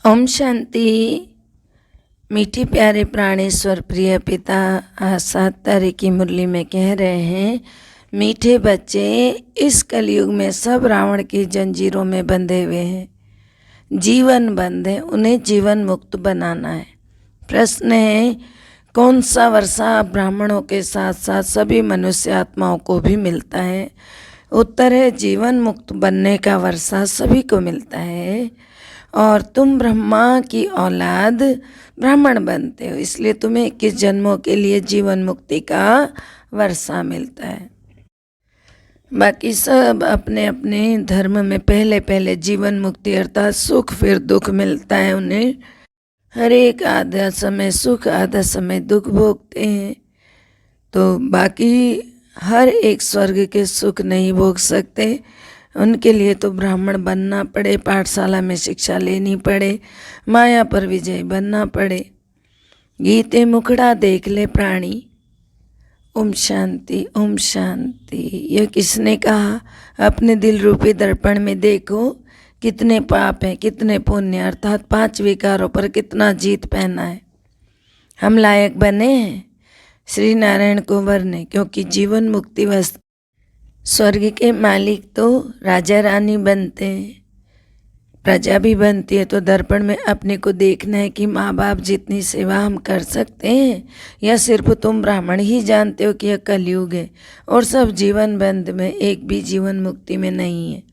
ओम शांति। मीठे प्यारे प्राणेश्वर प्रिय पिता आज 7 तारीख की मुरली में कह रहे हैं, मीठे बच्चे इस कलयुग में सब रावण की जंजीरों में बंधे हुए हैं, जीवन बंद है, उन्हें जीवन मुक्त बनाना है। प्रश्न है, कौन सा वर्षा ब्राह्मणों के साथ साथ सभी मनुष्य आत्माओं को भी मिलता है? उत्तर है, जीवन मुक्त बनने का वर्षा सभी को मिलता है और तुम ब्रह्मा की औलाद ब्राह्मण बनते हो, इसलिए तुम्हें 21 जन्मों के लिए जीवन मुक्ति का वर्षा मिलता है। बाकी सब अपने अपने धर्म में पहले पहले जीवन मुक्ति अर्थात सुख फिर दुख मिलता है उन्हें। हर एक आधा समय सुख आधा समय दुख भोगते हैं, तो बाकी हर एक स्वर्ग के सुख नहीं भोग सकते। उनके लिए तो ब्राह्मण बनना पड़े, पाठशाला में शिक्षा लेनी पड़े, माया पर विजय बनना पड़े। गीते मुखड़ा देख ले प्राणी। ओम शांति ओम शांति। यह किसने कहा? अपने दिल रूपी दर्पण में देखो कितने पाप हैं, कितने पुण्य, अर्थात 5 विकारों पर कितना जीत पहना है। हम लायक बने हैं श्री नारायण को वरने, क्योंकि जीवन मुक्ति वस्तु स्वर्ग के मालिक तो राजा रानी बनते हैं, प्रजा भी बनती है। तो दर्पण में अपने को देखना है कि माँ बाप जितनी सेवा हम कर सकते हैं, या सिर्फ तुम ब्राह्मण ही जानते हो कि यह कलयुग है और सब जीवन बंद में, एक भी जीवन मुक्ति में नहीं है।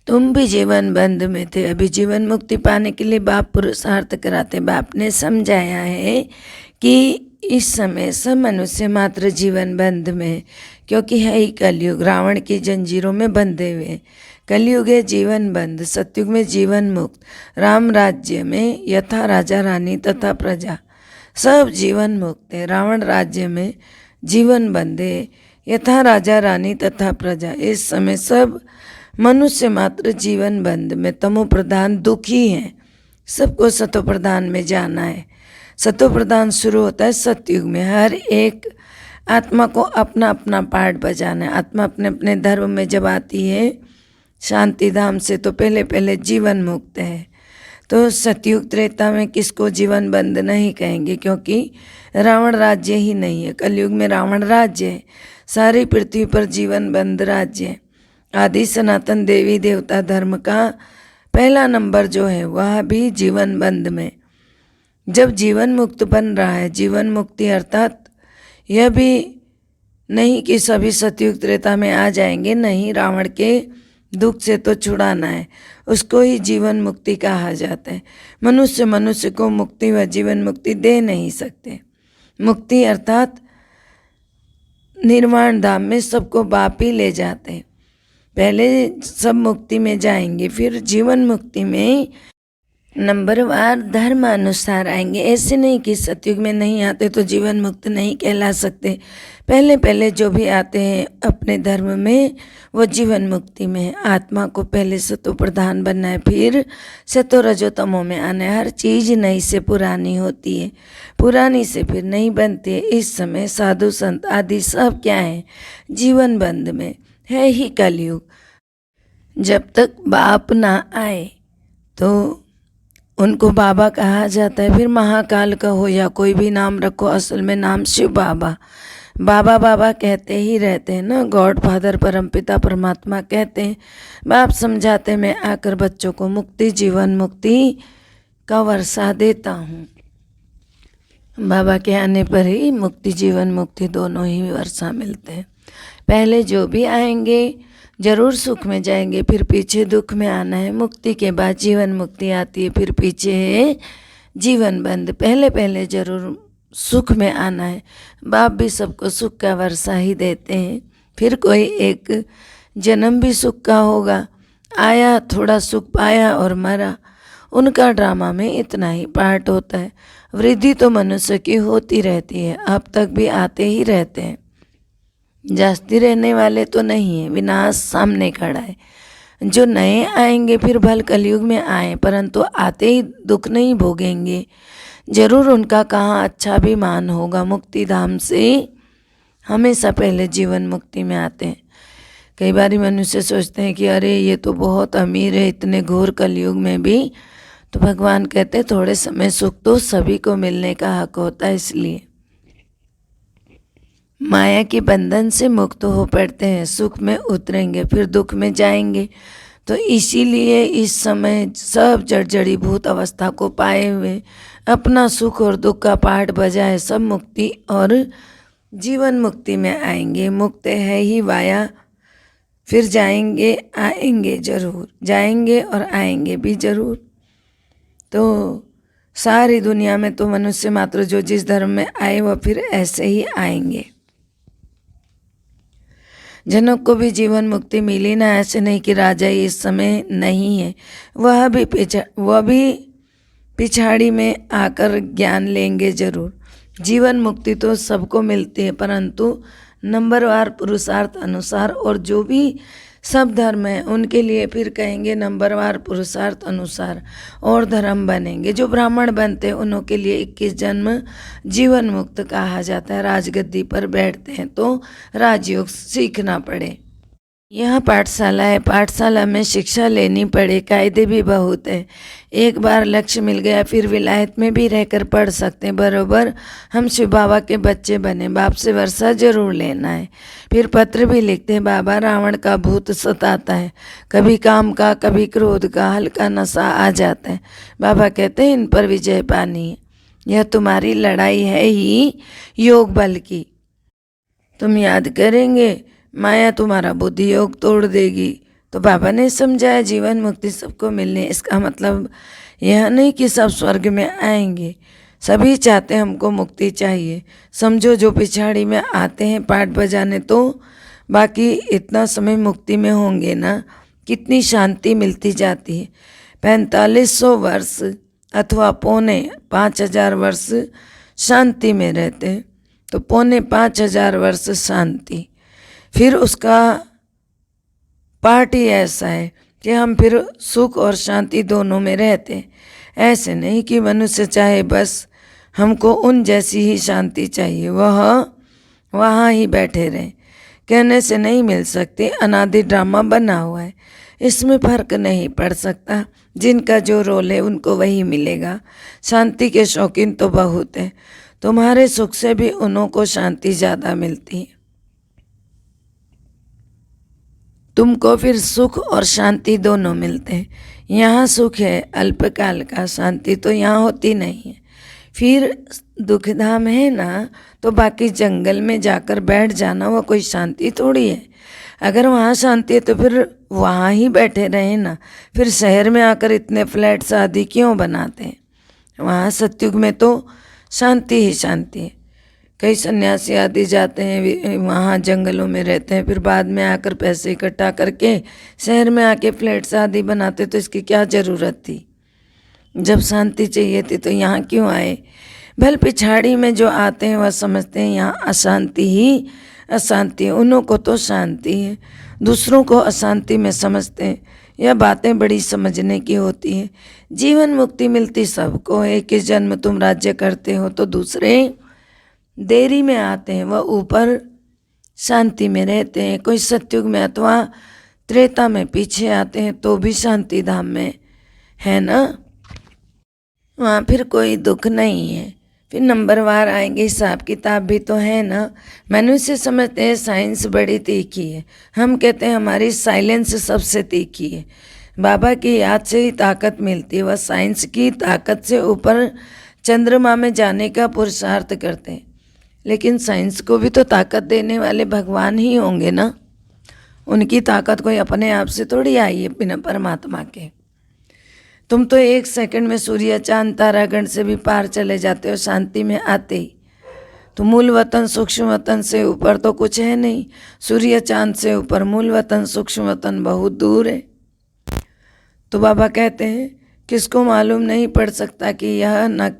तुम भी जीवन बंद में थे, अभी जीवन मुक्ति पाने के लिए बाप पुरुषार्थ कराते। बाप ने समझाया है कि इस समय सब मनुष्य मात्र जीवन बंद में, क्योंकि है ही कलयुग, रावण की जंजीरों में बंधे हुए। कलयुग है जीवन बंद, सतयुग में जीवन मुक्त। राम राज्य में यथा राजा रानी तथा प्रजा सब जीवन मुक्त है, रावण राज्य में जीवन बंधे यथा राजा रानी तथा प्रजा। इस समय सब मनुष्य मात्र जीवन बंद में, तमो प्रधान दुखी हैं, सबको सतो प्रधान में जाना है। सतो प्रधान शुरू होता है सतयुग में। हर एक आत्मा को अपना अपना पार्ट बजाना है। आत्मा अपने अपने धर्म में जब आती है शांति धाम से, तो पहले पहले जीवन मुक्त है। तो सतयुग त्रेता में किसको जीवन बंद नहीं कहेंगे, क्योंकि रावण राज्य ही नहीं है। कलयुग में रावण राज्य है, सारी पृथ्वी पर जीवन बंद राज्य है। आदि सनातन देवी देवता धर्म का पहला नंबर जो है वह भी जीवन बंद में। जब जीवन मुक्त बन रहा है, जीवन मुक्ति अर्थात यह भी नहीं कि सभी सतयुग त्रेता में आ जाएंगे, नहीं, रावण के दुख से तो छुड़ाना है, उसको ही जीवन मुक्ति कहा जाता है। मनुष्य को मुक्ति व जीवन मुक्ति दे नहीं सकते। मुक्ति अर्थात निर्वाण धाम में सबको बाप ही ले जाते हैं। पहले सब मुक्ति में जाएंगे, फिर जीवन मुक्ति में नंबरवार धर्म अनुसार आएंगे। ऐसे नहीं कि सतयुग में नहीं आते तो जीवन मुक्त नहीं कहला सकते। पहले पहले जो भी आते हैं अपने धर्म में वो जीवन मुक्ति में है। आत्मा को पहले सतो प्रधान बनना है, फिर सतो रजोतमो में आना है। हर चीज़ नई से पुरानी होती है, पुरानी से फिर नई बनती है। इस समय साधु संत आदि सब क्या है? जीवन बंद में है ही कलयुग। जब तक बाप ना आए तो उनको बाबा कहा जाता है। फिर महाकाल का हो या कोई भी नाम रखो, असल में नाम शिव बाबा। बाबा बाबा कहते ही रहते हैं ना, गॉड फादर परमपिता परमात्मा कहते हैं। बाप समझाते, मैं आकर बच्चों को मुक्ति जीवन मुक्ति का वर्षा देता हूँ। बाबा के आने पर ही मुक्ति जीवन मुक्ति दोनों ही वर्षा मिलते हैं। पहले जो भी आएंगे जरूर सुख में जाएंगे, फिर पीछे दुख में आना है। मुक्ति के बाद जीवन मुक्ति आती है, फिर पीछे है जीवन बंद। पहले पहले जरूर सुख में आना है। बाप भी सबको सुख का वर्षा ही देते हैं। फिर कोई एक जन्म भी सुख का होगा, आया थोड़ा सुख पाया और मरा। उनका ड्रामा में इतना ही पार्ट होता है। वृद्धि तो मनुष्य की होती रहती है, अब तक भी आते ही रहते हैं। जास्ती रहने वाले तो नहीं है, विनाश सामने खड़ा है। जो नए आएंगे फिर भल कलयुग में आए, परंतु आते ही दुख नहीं भोगेंगे। जरूर उनका कहाँ अच्छा भी मान होगा। मुक्ति धाम से हमेशा पहले जीवन मुक्ति में आते हैं। कई बार मनुष्य सोचते हैं कि अरे ये तो बहुत अमीर है, इतने घोर कलयुग में भी तो भगवान कहते थोड़े समय सुख तो सभी को मिलने का हक होता है, इसलिए माया के बंधन से मुक्त हो पड़ते हैं, सुख में उतरेंगे फिर दुख में जाएंगे। तो इसीलिए इस समय सब जड़जड़ीभूत अवस्था को पाए हुए अपना सुख और दुख का पाठ बजाए सब मुक्ति और जीवन मुक्ति में आएंगे। मुक्त है ही वाया, फिर जाएंगे आएंगे जरूर, जाएंगे और आएंगे भी जरूर। तो सारी दुनिया में तो मनुष्य मात्र जो जिस धर्म में आए वह फिर ऐसे ही आएंगे। जनक को भी जीवन मुक्ति मिली ना, ऐसे नहीं कि राजा इस समय नहीं है, वह भी पिछाड़ी में आकर ज्ञान लेंगे जरूर। जीवन मुक्ति तो सबको मिलती है, परंतु नंबरवार पुरुषार्थ अनुसार, और जो भी सब धर्म है उनके लिए फिर कहेंगे नंबरवार पुरुषार्थ अनुसार और धर्म बनेंगे। जो ब्राह्मण बनते हैं उनके लिए 21 जन्म जीवन मुक्त कहा जाता है। राजगद्दी पर बैठते हैं तो राजयोग सीखना पड़े। यह पाठशाला है, पाठशाला में शिक्षा लेनी पड़े, कायदे भी बहुत है। एक बार लक्ष्य मिल गया फिर विलायत में भी रहकर पढ़ सकते हैं। बरोबर हम शिव बाबा के बच्चे बने, बाप से वर्षा जरूर लेना है। फिर पत्र भी लिखते हैं, बाबा रावण का भूत सताता है, कभी काम का कभी क्रोध का, हल्का नशा आ जाता है। बाबा कहते हैं इन पर विजय पानी है, यह तुम्हारी लड़ाई है ही योग बल की। तुम याद करेंगे माया तुम्हारा बुद्धि योग तोड़ देगी। तो बाबा ने समझाया जीवन मुक्ति सबको मिलने, इसका मतलब यह नहीं कि सब स्वर्ग में आएंगे, सभी चाहते हैं हमको मुक्ति चाहिए। समझो जो पिछाड़ी में आते हैं पाठ बजाने तो बाकी इतना समय मुक्ति में होंगे ना, कितनी शांति मिलती जाती है। 4500 वर्ष अथवा 4500 वर्ष शांति में रहते हैं, तो 4500 वर्ष शांति। फिर उसका पार्ट ही ऐसा है कि हम फिर सुख और शांति दोनों में रहते हैं। ऐसे नहीं कि मनुष्य चाहे बस हमको उन जैसी ही शांति चाहिए, वह वहाँ ही बैठे रहें, कहने से नहीं मिल सकती। अनादि ड्रामा बना हुआ है, इसमें फर्क नहीं पड़ सकता। जिनका जो रोल है उनको वही मिलेगा। शांति के शौकीन तो बहुत हैं, तुम्हारे सुख से भी उन्हों को शांति ज़्यादा मिलती है। तुमको फिर सुख और शांति दोनों मिलते हैं। यहाँ सुख है अल्पकाल का, शांति तो यहाँ होती नहीं है। फिर दुखधाम है ना, तो बाकी जंगल में जाकर बैठ जाना वह कोई शांति थोड़ी है। अगर वहाँ शांति है तो फिर वहाँ ही बैठे रहे ना, फिर शहर में आकर इतने फ्लैट्स आदि क्यों बनाते हैं। वहाँ सतयुग में तो शांति ही शांति है। कई सन्यासी आदि जाते हैं वहाँ जंगलों में रहते हैं, फिर बाद में आकर पैसे इकट्ठा करके शहर में आके फ्लैट्स आदि बनाते, तो इसकी क्या ज़रूरत थी। जब शांति चाहिए थी तो यहाँ क्यों आए। भल पिछाड़ी में जो आते हैं वह समझते हैं यहाँ अशांति ही अशांति है, उन्हों को तो शांति है, दूसरों को अशांति में समझते हैं। यह बातें बड़ी समझने की होती हैं। जीवन मुक्ति मिलती सबको है। एक जन्म तुम राज्य करते हो तो दूसरे देरी में आते हैं, वह ऊपर शांति में रहते हैं। कोई सतयुग में अथवा त्रेता में पीछे आते हैं तो भी शांति धाम में है ना, वहाँ फिर कोई दुख नहीं है। फिर नंबरवार आएंगे, हिसाब किताब भी तो है ना। मनुष्य समझते हैं साइंस बड़ी तीखी है, हम कहते हैं हमारी साइलेंस सबसे तीखी है। बाबा की याद से ही ताकत मिलती है, वह साइंस की ताकत से ऊपर चंद्रमा में जाने का पुरुषार्थ करते हैं। लेकिन साइंस को भी तो ताकत देने वाले भगवान ही होंगे ना, उनकी ताकत कोई अपने आप से थोड़ी आई है बिना परमात्मा के। तुम तो 1 सेकंड में सूर्य चांद तारागण से भी पार चले जाते हो शांति में आते ही। तो मूल वतन सूक्ष्म वतन से ऊपर तो कुछ है नहीं, सूर्य चांद से ऊपर मूल वतन सूक्ष्म वतन बहुत दूर है। तो बाबा कहते हैं किसको मालूम नहीं पड़ सकता कि यह न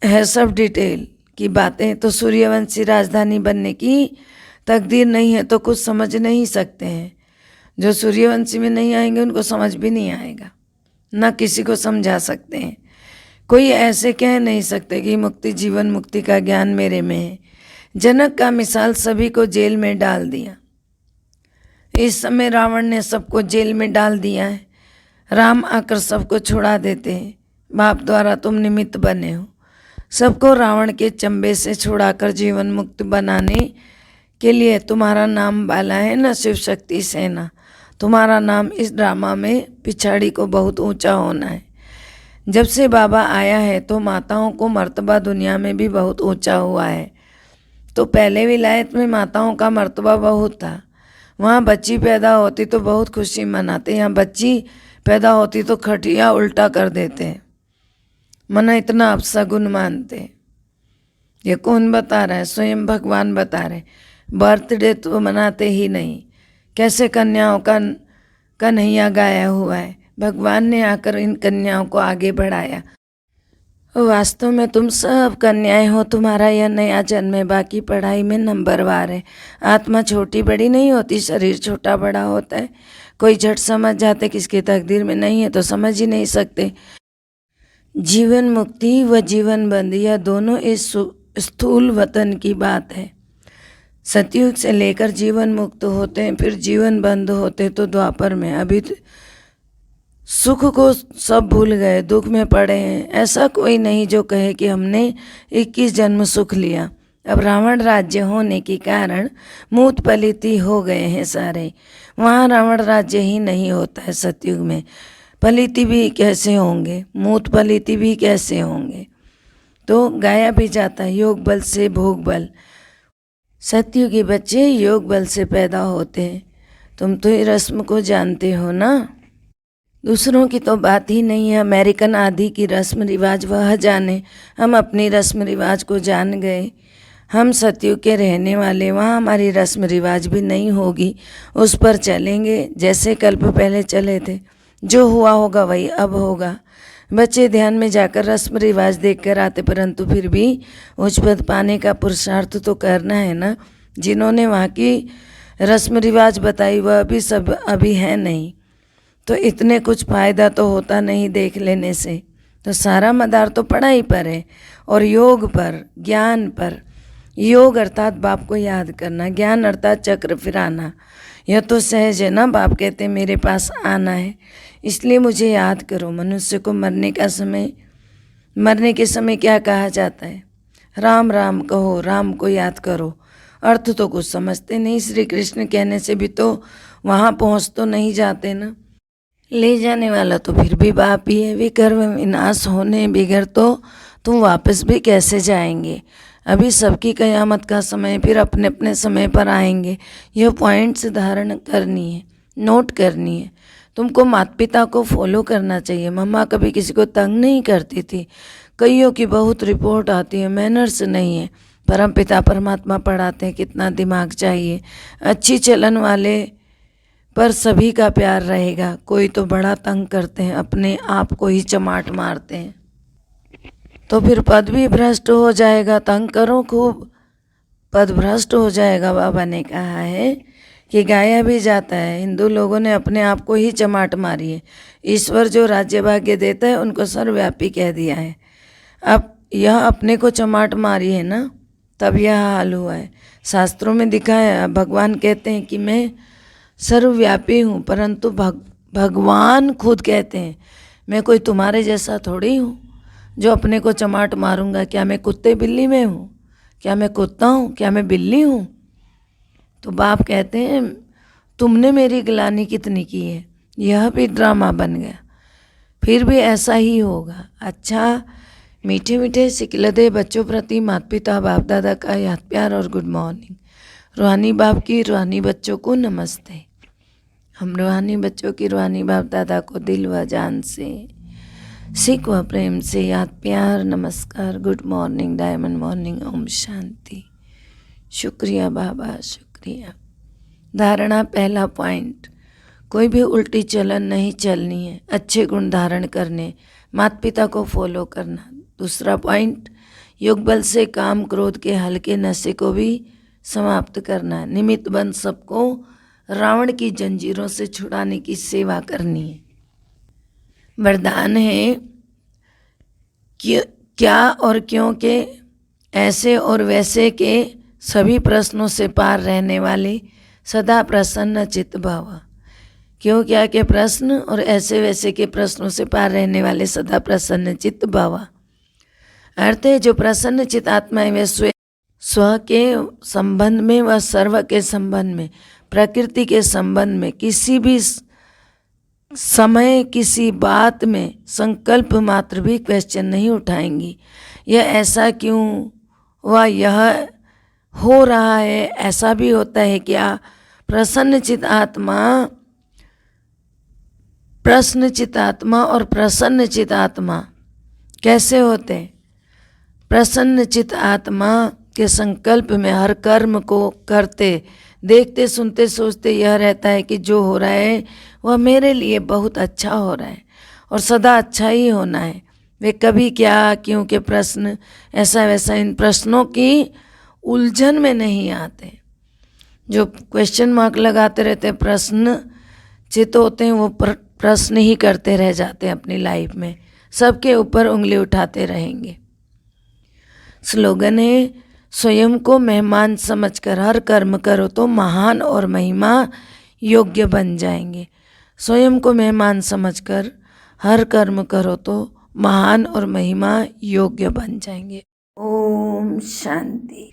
है सब डिटेल की बातें। तो सूर्यवंशी राजधानी बनने की तकदीर नहीं है तो कुछ समझ नहीं सकते हैं। जो सूर्यवंशी में नहीं आएंगे उनको समझ भी नहीं आएगा, ना किसी को समझा सकते हैं। कोई ऐसे कह नहीं सकते कि मुक्ति जीवन मुक्ति का ज्ञान मेरे में है। जनक का मिसाल सभी को जेल में डाल दिया। इस समय रावण ने सबको जेल में डाल दिया है। राम आकर सबको छुड़ा देते हैं। बाप द्वारा तुम निमित्त बने हो। सबको रावण के चंबे से छुड़ाकर जीवन मुक्त बनाने के लिए तुम्हारा नाम बाला है न शिव शक्ति सेना। तुम्हारा नाम इस ड्रामा में पिछाड़ी को बहुत ऊंचा होना है। जब से बाबा आया है तो माताओं को मर्तबा दुनिया में भी बहुत ऊंचा हुआ है। तो पहले विलायत में माताओं का मर्तबा बहुत था। वहाँ बच्ची पैदा होती तो बहुत खुशी मनाते, यहाँ बच्ची पैदा होती तो खटिया उल्टा कर देते, मना इतना अपशगुन मानते। ये कौन बता रहा है? स्वयं भगवान बता रहे। बर्थडे तो मनाते ही नहीं। कैसे कन्याओं का कन्हैया गाया हुआ है। भगवान ने आकर इन कन्याओं को आगे बढ़ाया। वास्तव में तुम सब कन्याएं हो। तुम्हारा यह नया जन्म है, बाकी पढ़ाई में नंबरवार है। आत्मा छोटी बड़ी नहीं होती, शरीर छोटा बड़ा होता है। कोई झट समझ जाते, किसकी तकदीर में नहीं है तो समझ ही नहीं सकते। जीवन मुक्ति व जीवन बंद यह दोनों इस स्थूल वतन की बात है। सतयुग से लेकर जीवन मुक्त होते हैं, फिर जीवन बंद होते तो द्वापर में। अभी सुख को सब भूल गए, दुख में पड़े हैं। ऐसा कोई नहीं जो कहे कि हमने 21 जन्म सुख लिया। अब रावण राज्य होने के कारण मूत पलिती हो गए हैं सारे। वहाँ रावण राज्य ही नहीं होता है सतयुग में। पलिती भी कैसे होंगे, मूत पलिती भी कैसे होंगे। तो गाया भी जाता है योग बल से भोग बल। सतयुगी बच्चे योग बल से पैदा होते हैं। तुम तो ये रस्म को जानते हो ना। दूसरों की तो बात ही नहीं है। अमेरिकन आदि की रस्म रिवाज वह जाने, हम अपनी रस्म रिवाज को जान गए। हम सतयुग के रहने वाले, वहाँ हमारी रस्म रिवाज भी नहीं होगी। उस पर चलेंगे जैसे कल्प पहले चले थे। जो हुआ होगा वही अब होगा। बच्चे ध्यान में जाकर रस्म रिवाज देख कर आते, परंतु फिर भी उच्च पद पाने का पुरुषार्थ तो करना है ना। जिन्होंने वहाँ की रस्म रिवाज बताई वह भी सब अभी है नहीं, तो इतने कुछ फ़ायदा तो होता नहीं देख लेने से। तो सारा मदार तो पढ़ाई पर है और योग पर, ज्ञान पर। योग अर्थात बाप को याद करना, ज्ञान अर्थात चक्र फिराना। यह तो सहज है ना। बाप कहते हैं मेरे पास आना है इसलिए मुझे याद करो। मनुष्य को मरने के समय क्या कहा जाता है? राम राम कहो, राम को याद करो। अर्थ तो कुछ समझते नहीं। श्री कृष्ण कहने से भी तो वहाँ पहुँच तो नहीं जाते ना। ले जाने वाला तो फिर भी बाप ही है। विकर्म विनाश होने बिगड़ तो तुम वापस भी कैसे जाएंगे। अभी सबकी कयामत का समय, फिर अपने अपने समय पर आएंगे। यह पॉइंट्स धारण करनी है, नोट करनी है। तुमको माता पिता को फॉलो करना चाहिए। मम्मा कभी किसी को तंग नहीं करती थी। कईयों की बहुत रिपोर्ट आती है मैनर्स नहीं है। परम पिता परमात्मा पढ़ाते हैं कितना दिमाग चाहिए। अच्छी चलन वाले पर सभी का प्यार रहेगा। कोई तो बड़ा तंग करते हैं, अपने आप को ही चमाट मारते हैं, तो फिर पद भी भ्रष्ट हो जाएगा। तंग करो खूब, पद भ्रष्ट हो जाएगा। बाबा ने कहा है कि गाया भी जाता है। हिंदू लोगों ने अपने आप को ही चमाट मारी है। ईश्वर जो राज्य भाग्य देता है उनको सर्वव्यापी कह दिया है। अब यह अपने को चमाट मारी है ना, तब यह हाल हुआ है। शास्त्रों में दिखा है। भगवान कहते हैं कि मैं सर्वव्यापी हूँ, परंतु भगवान खुद कहते हैं मैं कोई तुम्हारे जैसा थोड़ी हूँ जो अपने को चमाट मारूंगा। क्या मैं कुत्ते बिल्ली में हूँ? क्या मैं कुत्ता हूँ? क्या मैं बिल्ली हूँ? तो बाप कहते हैं तुमने मेरी गिलानी कितनी की है। यह भी ड्रामा बन गया, फिर भी ऐसा ही होगा। अच्छा, मीठे मीठे सिकलदे बच्चों प्रति माता पिता बाप दादा का याद प्यार और गुड मॉर्निंग। रूहानी बाप की रूहानी बच्चों को नमस्ते। हम रूहानी बच्चों की रूहानी बाप दादा को दिल व जान से, सिख व प्रेम से याद प्यार, नमस्कार, good morning, diamond morning, Om Shanti. शुक्रिया बाबा, शुक्रिया। धारणा पहला पॉइंट, कोई भी उल्टी चलन नहीं चलनी है। अच्छे गुण धारण करने, माता पिता को फॉलो करना। दूसरा पॉइंट, योग बल से काम क्रोध के हल्के नशे को भी समाप्त करना। निमित्त बन सबको रावण की जंजीरों से छुड़ाने की सेवा करनी है। वरदान है क्या और क्यों के, ऐसे और वैसे के सभी प्रश्नों से पार रहने वाले, सदा प्रसन्न चित्त भव। क्यों क्या के प्रश्न और ऐसे वैसे के प्रश्नों से पार रहने वाले सदा प्रसन्न चित्त भव। अर्थ है जो प्रसन्न चित्त आत्मा है वे स्व के संबंध में व सर्व के संबंध में, प्रकृति के संबंध में किसी भी समय किसी बात में संकल्प मात्र भी क्वेश्चन नहीं उठाएंगी। यह ऐसा क्यों हुआ, यह हो रहा है, ऐसा भी होता है क्या। प्रसन्नचित आत्मा और प्रसन्नचित आत्मा कैसे होते हैं। प्रसन्नचित आत्मा के संकल्प में हर कर्म को करते देखते सुनते सोचते यह रहता है कि जो हो रहा है वह मेरे लिए बहुत अच्छा हो रहा है और सदा अच्छा ही होना है। वे कभी क्या क्यों के प्रश्न ऐसा वैसा इन प्रश्नों की उलझन में नहीं आते। जो क्वेश्चन मार्क लगाते रहते हैं, प्रश्न चित होते हैं, वो प्रश्न ही करते रह जाते हैं अपनी लाइफ में, सबके ऊपर उंगली उठाते रहेंगे। स्लोगन है स्वयं को मेहमान समझकर हर कर्म करो तो महान और महिमा योग्य बन जाएंगे। स्वयं को मेहमान समझकर हर कर्म करो तो महान और महिमा योग्य बन जाएंगे। ओम शांति।